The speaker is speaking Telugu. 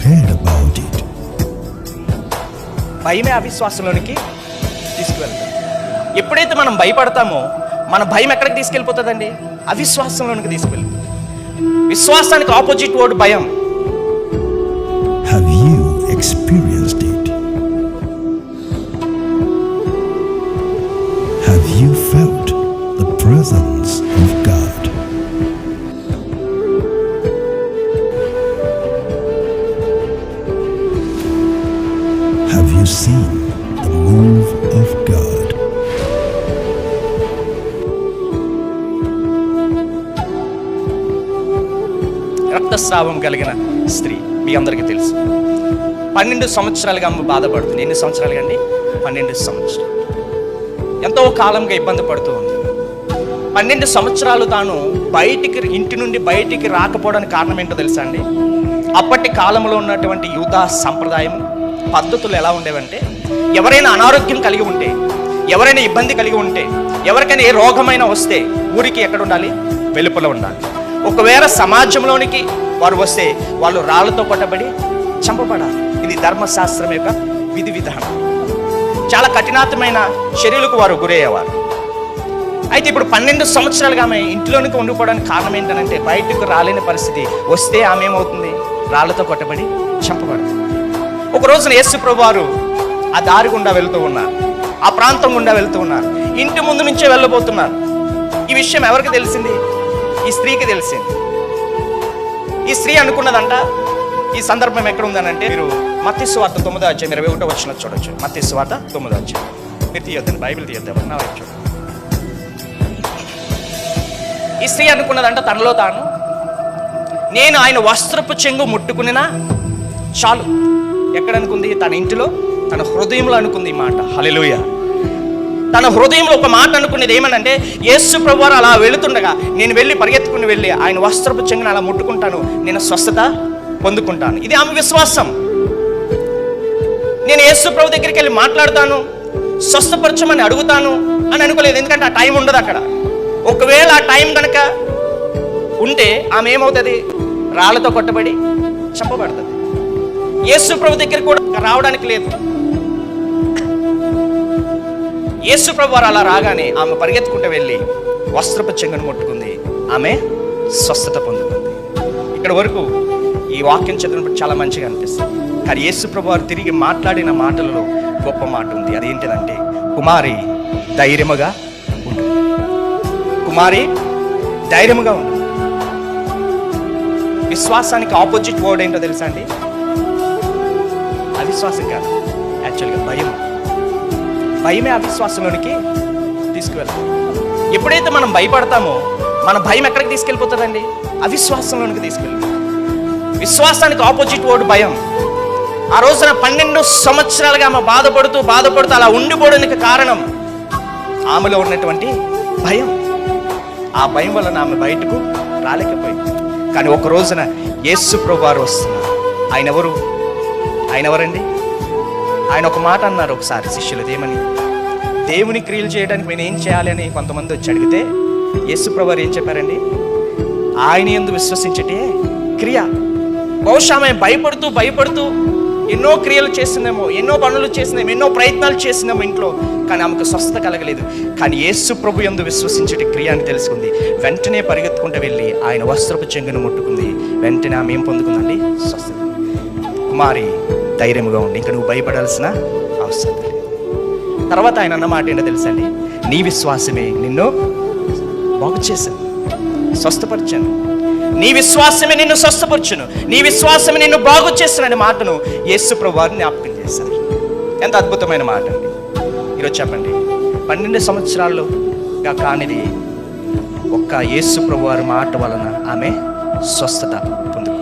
heard about it. భయమే అవిశ్వాసంలోనికి తీసుకువెళ్తాం. ఎప్పుడైతే మనం భయపడతామో మన భయం ఎక్కడికి తీసుకెళ్ళిపోతుందండి? అవిశ్వాసంలోనికి తీసుకెళ్ళి. విశ్వాసానికి ఆపోజిట్ వర్డ్ భయం. Have you experienced it? Have you felt the presence of God? Have you seen the move of God? రక్తస్రావం కలిగిన స్త్రీ మీ అందరికీ తెలుసు. 12 సంవత్సరాలుగా ఆమె బాధపడుతుంది. ఎన్ని సంవత్సరాలుగా అండి? 12 సంవత్సరాలు. ఎంతో కాలంగా ఇబ్బంది పడుతూ ఉంది. 12 సంవత్సరాలు తాను ఇంటి నుండి బయటికి రాకపోవడానికి కారణం ఏంటో తెలుసా అండి? అప్పటి కాలంలో ఉన్నటువంటి యూదా సంప్రదాయం పద్ధతులు ఎలా ఉండేవంటే, ఎవరైనా అనారోగ్యం కలిగి ఉంటే, ఎవరైనా ఇబ్బంది కలిగి ఉంటే, ఎవరికైనా ఏ రోగమైనా వస్తే ఊరికి ఎక్కడ ఉండాలి? వెలుపల ఉండాలి. ఒకవేళ సమాజంలోనికి వారు వస్తే వాళ్ళు రాళ్లతో కొట్టబడి చంపబడాలి. ఇది ధర్మశాస్త్రం యొక్క విధి విధానం. చాలా కఠినమైన చర్యలకు వారు గురయ్యేవారు. అయితే ఇప్పుడు 12 సంవత్సరాలుగా ఆమె ఇంట్లోనికి ఉండిపోవడానికి కారణం ఏంటంటే, బయటకు రాలేని పరిస్థితి వస్తే ఆమె ఏమవుతుంది? రాళ్లతో కొట్టబడి చంపబడుతుంది. ఒక రోజున యేసు ప్రభువు వారు ఆ దారి గుండా వెళ్తూ ఉన్నారు, ఆ ప్రాంతం గుండా వెళ్తూ ఉన్నారు. ఇంటి ముందు నుంచే వెళ్ళబోతున్నారు. ఈ విషయం ఎవరికి తెలిసింది? ఈ స్త్రీకి తెలిసింది. ఈ స్త్రీ అనుకున్నదంట, ఈ సందర్భం ఎక్కడ ఉందనంటే, మీరు మత్తయి సువార్త 9వ అధ్యాయం 21వ వచనం చూడొచ్చు. మత్తయి సువార్త 9వ అధ్యాయం. మీరు తీయొద్దండి, బైబిల్ తీయొద్దాం, నా వైపు చూడండి. ఈ స్త్రీ అనుకున్నదంట తనలో తాను, నేను ఆయన వస్త్రపు చెంగు ముట్టుకునినా చాలు. ఎక్కడ అనుకుంది? తన ఇంటిలో, తన హృదయంలో అనుకుంది ఈ మాట. హల్లెలూయా. తన హృదయంలో ఒక మాట అనుకునేది ఏమనంటే, యేసు ప్రభువారు అలా వెళుతుండగా నేను వెళ్ళి పరిగెత్తుకుని వెళ్ళి ఆయన వస్త్రపు చెంగును అలా ముట్టుకుంటాను, నేను స్వస్థత పొందుకుంటాను. ఇది ఆమె విశ్వాసం. నేను యేసు ప్రభు దగ్గరికి వెళ్ళి మాట్లాడతాను, స్వస్థపరచమని అడుగుతాను అని అనుకోలేదు. ఎందుకంటే ఆ టైం ఉండదు అక్కడ. ఒకవేళ ఆ టైం కనుక ఉంటే ఆమె ఏమవుతుంది? రాళ్లతో కొట్టబడి చంపబడుతుంది. యేసు ప్రభు దగ్గర కూడా రావడానికి లేదు. యేసు ప్రభు వారు అలా రాగానే ఆమె పరిగెత్తుకుంటూ వెళ్ళి వస్త్రపు చెంగును ముట్టుకుంది, ఆమె స్వస్థత పొందుకుంది. ఇక్కడ వరకు ఈ వాక్యం చదివినప్పుడు చాలా మంచిగా అనిపిస్తుంది. కానీ యేసు ప్రభు వారు తిరిగి మాట్లాడిన మాటలలో గొప్ప మాట ఉంది. అదేంటిదంటే, కుమారి ధైర్యముగా ఉండు. కుమారి ధైర్యముగా ఉండు. విశ్వాసానికి ఆపోజిట్ వర్డ్ ఏంటో తెలుసా అండి? అవిశ్వాసం కాదు, యాక్చువల్గా భయం. భయమే అవిశ్వాసంలోనికి తీసుకువెళ్తాం. ఎప్పుడైతే మనం భయపడతామో మన భయం ఎక్కడికి తీసుకెళ్ళిపోతుందండి? అవిశ్వాసంలోనికి తీసుకెళ్ళిపోతుంది. విశ్వాసానికి ఆపోజిట్ వర్డ్ భయం. ఆ రోజున 12 సంవత్సరాలుగా ఆమె బాధపడుతూ అలా ఉండిపోవడానికి కారణం ఆమెలో ఉన్నటువంటి భయం. ఆ భయం వలన ఆమె బయటకు రాలేకపోయింది. కానీ ఒక రోజున యేసు ప్రభువు వారు వస్తున్నారు. ఆయన ఎవరు? ఆయన ఎవరండి? ఆయన ఒక మాట అన్నారు ఒకసారి శిష్యులది. ఏమని? దేవుని క్రియలు చేయడానికి నేను ఏం చేయాలి అని కొంతమంది వచ్చి అడిగితే యేసు ప్రభువు వారు ఏం చెప్పారండి? ఆయన యందు విశ్వసించటే క్రియ. బహుశా ఆమె భయపడుతూ ఎన్నో క్రియలు చేసిందేమో, ఎన్నో పనులు చేసిందేమో, ఎన్నో ప్రయత్నాలు చేసిందేమో ఇంట్లో, కానీ ఆమెకు స్వస్థత కలగలేదు. కానీ యేసు ప్రభు యందు విశ్వసించే క్రియ అని తెలుసుకుంది. వెంటనే పరిగెత్తుకుంటూ వెళ్ళి ఆయన వస్త్రపు చెంగును ముట్టుకుంది. వెంటనే ఆమె ఏం పొందుకుందండి? స్వస్థత. కుమారి ధైర్యముగా ఉండి, ఇంకా నువ్వు భయపడాల్సిన అవసరం లేదు. తర్వాత ఆయన అన్న మాట ఏంటో తెలుసండి? నీ విశ్వాసమే నిన్ను బాగు చేశాను, స్వస్థపరిచాను. నీ విశ్వాసమే నిన్ను స్వస్థపరచును, నీ విశ్వాసమే నిన్ను బాగు చేస్తున్న మాటను యేసు ప్రభు వారిని జ్ఞాపకం చేశారు. ఎంత అద్భుతమైన మాట అండి. ఈరోజు చెప్పండి, 12 సంవత్సరాలుగా కానిది ఒక్క యేసు ప్రభు వారి మాట వలన ఆమె స్వస్థత పొందుకుంది.